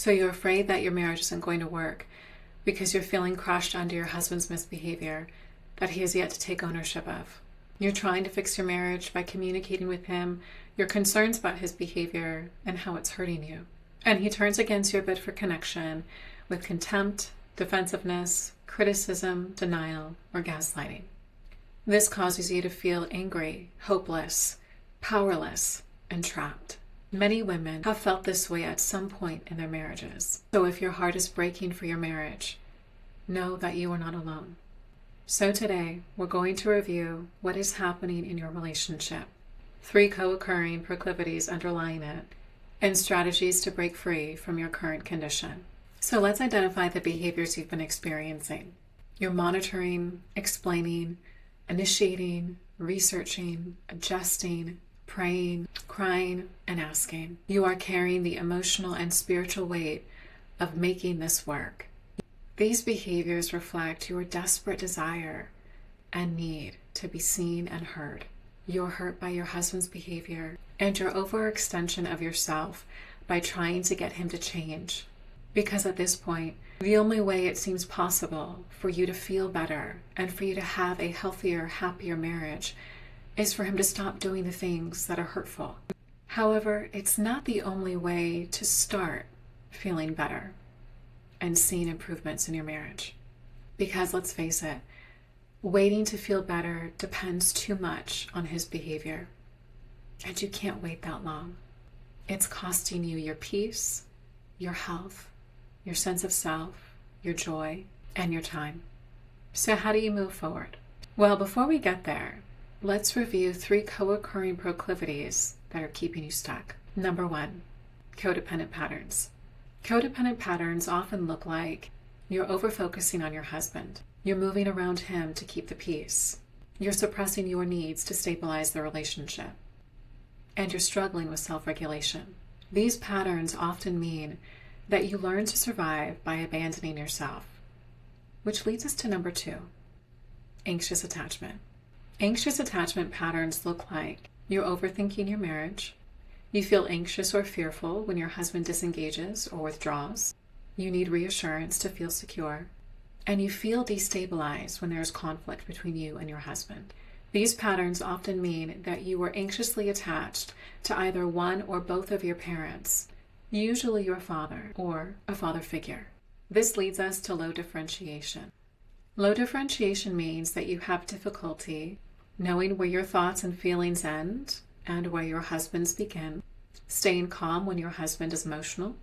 So you're afraid that your marriage isn't going to work because you're feeling crushed under your husband's misbehavior that he has yet to take ownership of. You're trying to fix your marriage by communicating with him your concerns about his behavior and how it's hurting you. And he turns against your bid for connection with contempt, defensiveness, criticism, denial, or gaslighting. This causes you to feel angry, hopeless, powerless, and trapped. Many women have felt this way at some point in their marriages. So if your heart is breaking for your marriage, know that you are not alone. So today, we're going to review what is happening in your relationship, 3 co-occurring proclivities underlying it, and strategies to break free from your current condition. So let's identify the behaviors you've been experiencing. You're monitoring, explaining, initiating, researching, adjusting, praying, crying, and asking. You are carrying the emotional and spiritual weight of making this work. These behaviors reflect your desperate desire and need to be seen and heard. You're hurt by your husband's behavior and your overextension of yourself by trying to get him to change. Because at this point, the only way it seems possible for you to feel better and for you to have a healthier, happier marriage is for him to stop doing the things that are hurtful. However, it's not the only way to start feeling better and seeing improvements in your marriage. Because let's face it, waiting to feel better depends too much on his behavior. And you can't wait that long. It's costing you your peace, your health, your sense of self, your joy, and your time. So how do you move forward? Well, before we get there, let's review 3 co-occurring proclivities that are keeping you stuck. Number 1, codependent patterns. Codependent patterns often look like you're over-focusing on your husband. You're moving around him to keep the peace. You're suppressing your needs to stabilize the relationship. And you're struggling with self-regulation. These patterns often mean that you learn to survive by abandoning yourself. Which leads us to number 2, anxious attachment. Anxious attachment patterns look like you're overthinking your marriage. You feel anxious or fearful when your husband disengages or withdraws. You need reassurance to feel secure. And you feel destabilized when there's conflict between you and your husband. These patterns often mean that you were anxiously attached to either one or both of your parents, usually your father or a father figure. This leads us to low differentiation. Low differentiation means that you have difficulty knowing where your thoughts and feelings end and where your husband's begin, staying calm when your husband is emotional,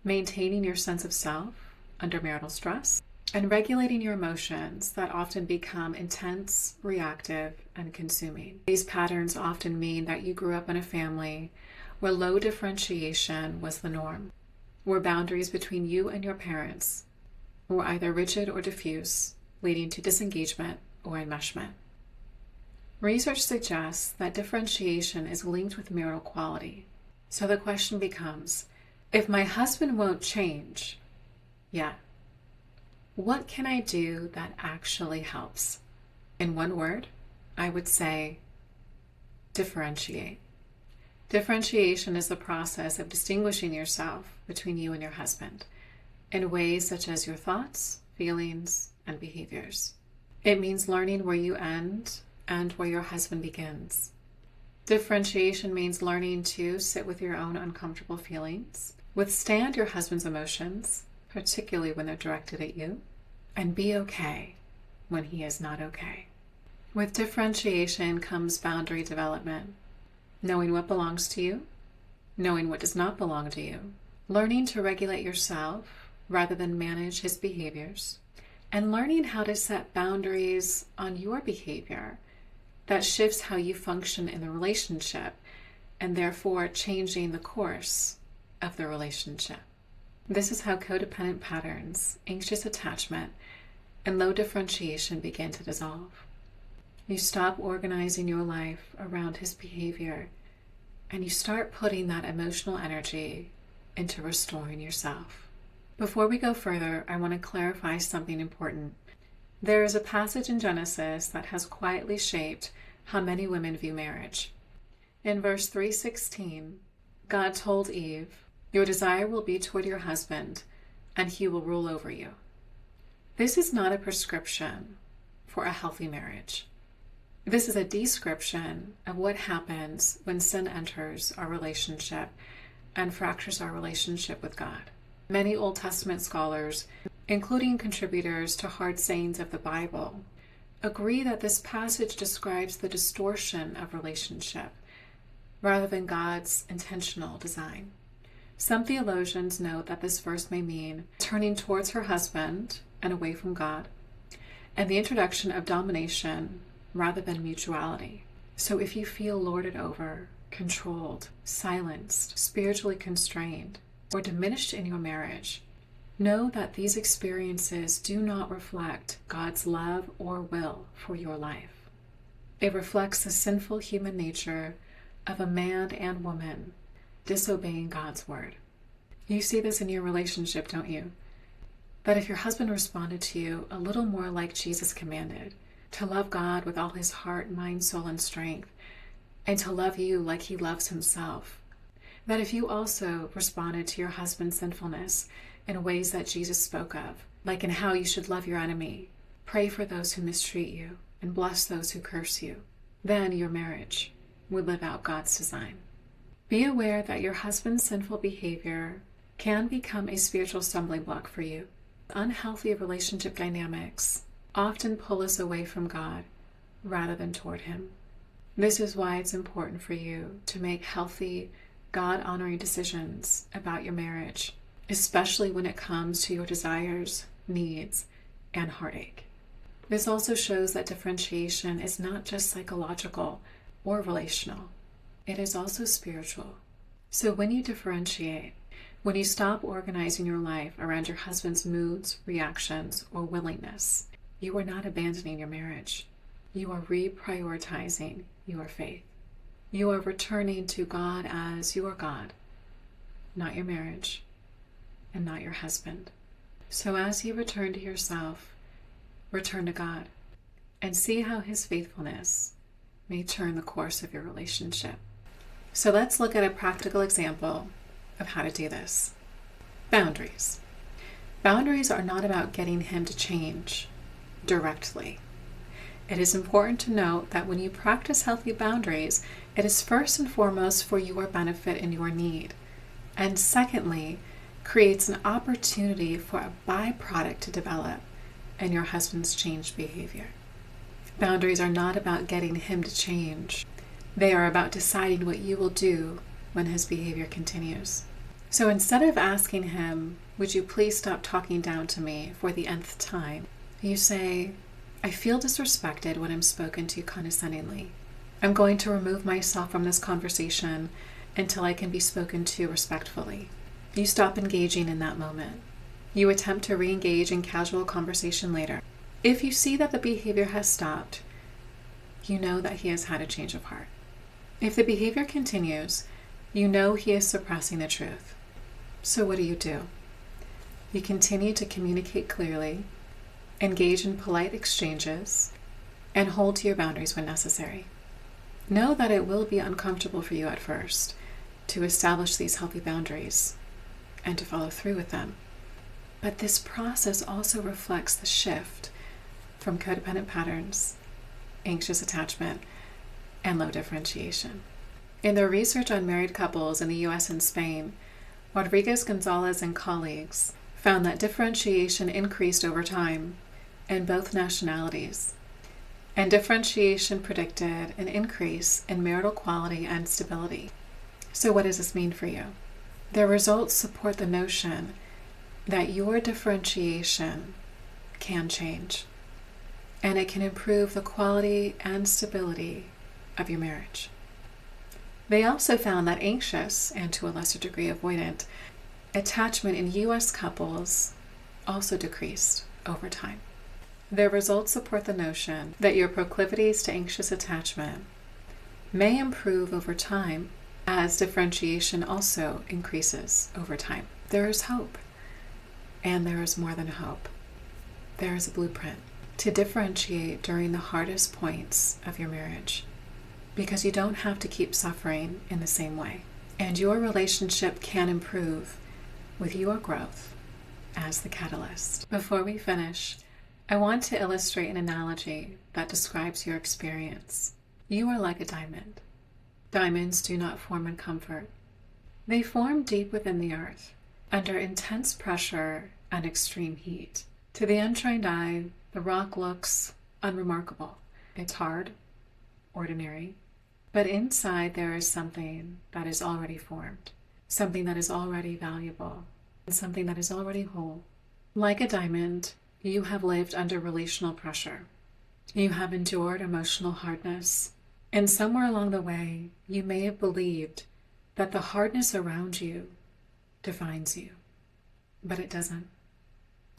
maintaining your sense of self under marital stress, and regulating your emotions that often become intense, reactive, and consuming. These patterns often mean that you grew up in a family where low differentiation was the norm, where boundaries between you and your parents were either rigid or diffuse, leading to disengagement or enmeshment. Research suggests that differentiation is linked with marital quality. So the question becomes, if my husband won't change yet, what can I do that actually helps? In one word, I would say differentiate. Differentiation is the process of distinguishing yourself between you and your husband in ways such as your thoughts, feelings, and behaviors. It means learning where you end and where your husband begins. Differentiation means learning to sit with your own uncomfortable feelings, withstand your husband's emotions, particularly when they're directed at you, and be okay when he is not okay. With differentiation comes boundary development, knowing what belongs to you, knowing what does not belong to you, learning to regulate yourself rather than manage his behaviors, and learning how to set boundaries on your behavior that shifts how you function in the relationship and therefore changing the course of the relationship. This is how codependent patterns, anxious attachment, and low differentiation begin to dissolve. You stop organizing your life around his behavior and you start putting that emotional energy into restoring yourself. Before we go further, I want to clarify something important. There is a passage in Genesis that has quietly shaped how many women view marriage. In verse 3:16, God told Eve, Your desire will be toward your husband, and he will rule over you. This is not a prescription for a healthy marriage. This is a description of what happens when sin enters our relationship and fractures our relationship with God. Many Old Testament scholars, including contributors to Hard Sayings of the Bible, agree that this passage describes the distortion of relationship rather than God's intentional design. Some theologians note that this verse may mean turning towards her husband and away from God, and the introduction of domination rather than mutuality. So if you feel lorded over, controlled, silenced, spiritually constrained, or diminished in your marriage, know that these experiences do not reflect God's love or will for your life. It reflects the sinful human nature of a man and woman disobeying God's word. You see this in your relationship, don't you? That if your husband responded to you a little more like Jesus commanded, to love God with all his heart, mind, soul, and strength, and to love you like he loves himself, that if you also responded to your husband's sinfulness in ways that Jesus spoke of, like in how you should love your enemy, pray for those who mistreat you, and bless those who curse you, then your marriage would live out God's design. Be aware that your husband's sinful behavior can become a spiritual stumbling block for you. Unhealthy relationship dynamics often pull us away from God rather than toward him. This is why it's important for you to make healthy, God-honoring decisions about your marriage, especially when it comes to your desires, needs, and heartache. This also shows that differentiation is not just psychological or relational. It is also spiritual. So when you differentiate, when you stop organizing your life around your husband's moods, reactions, or willingness, you are not abandoning your marriage. You are reprioritizing your faith. You are returning to God as your God, not your marriage, and not your husband. So as you return to yourself, return to God, and see how his faithfulness may turn the course of your relationship. So let's look at a practical example of how to do this. Boundaries. Boundaries are not about getting him to change directly. It is important to note that when you practice healthy boundaries, it is first and foremost for your benefit and your need. And secondly, creates an opportunity for a byproduct to develop in your husband's changed behavior. Boundaries are not about getting him to change. They are about deciding what you will do when his behavior continues. So instead of asking him, "Would you please stop talking down to me for the nth time?" you say, "I feel disrespected when I'm spoken to condescendingly. I'm going to remove myself from this conversation until I can be spoken to respectfully." You stop engaging in that moment. You attempt to re-engage in casual conversation later. If you see that the behavior has stopped, you know that he has had a change of heart. If the behavior continues, you know he is suppressing the truth. So what do? You continue to communicate clearly, engage in polite exchanges, and hold to your boundaries when necessary. Know that it will be uncomfortable for you at first to establish these healthy boundaries and to follow through with them. But this process also reflects the shift from codependent patterns, anxious attachment, and low differentiation. In their research on married couples in the US and Spain, Rodriguez Gonzalez and colleagues found that differentiation increased over time in both nationalities, and differentiation predicted an increase in marital quality and stability. So what does this mean for you? Their results support the notion that your differentiation can change, and it can improve the quality and stability of your marriage. They also found that anxious, and to a lesser degree avoidant, attachment in U.S. couples also decreased over time. Their results support the notion that your proclivities to anxious attachment may improve over time as differentiation also increases over time. There is hope, and there is more than hope. There is a blueprint to differentiate during the hardest points of your marriage, because you don't have to keep suffering in the same way. And your relationship can improve with your growth as the catalyst. Before we finish, I want to illustrate an analogy that describes your experience. You are like a diamond. Diamonds do not form in comfort. They form deep within the earth, under intense pressure and extreme heat. To the untrained eye, the rock looks unremarkable. It's hard, ordinary, but inside there is something that is already formed, something that is already valuable, and something that is already whole. Like a diamond, you have lived under relational pressure. You have endured emotional hardness, and somewhere along the way, you may have believed that the hardness around you defines you, but it doesn't.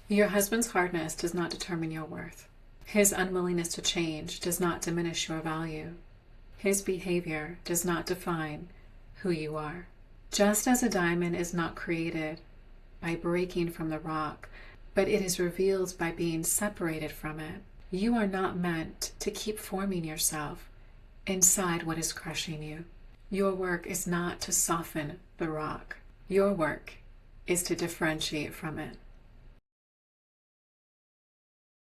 Your husband's hardness does not determine your worth. His unwillingness to change does not diminish your value. His behavior does not define who you are. Just as a diamond is not created by breaking from the rock, but it is revealed by being separated from it, you are not meant to keep forming yourself inside what is crushing you. Your work is not to soften the rock. Your work is to differentiate from it.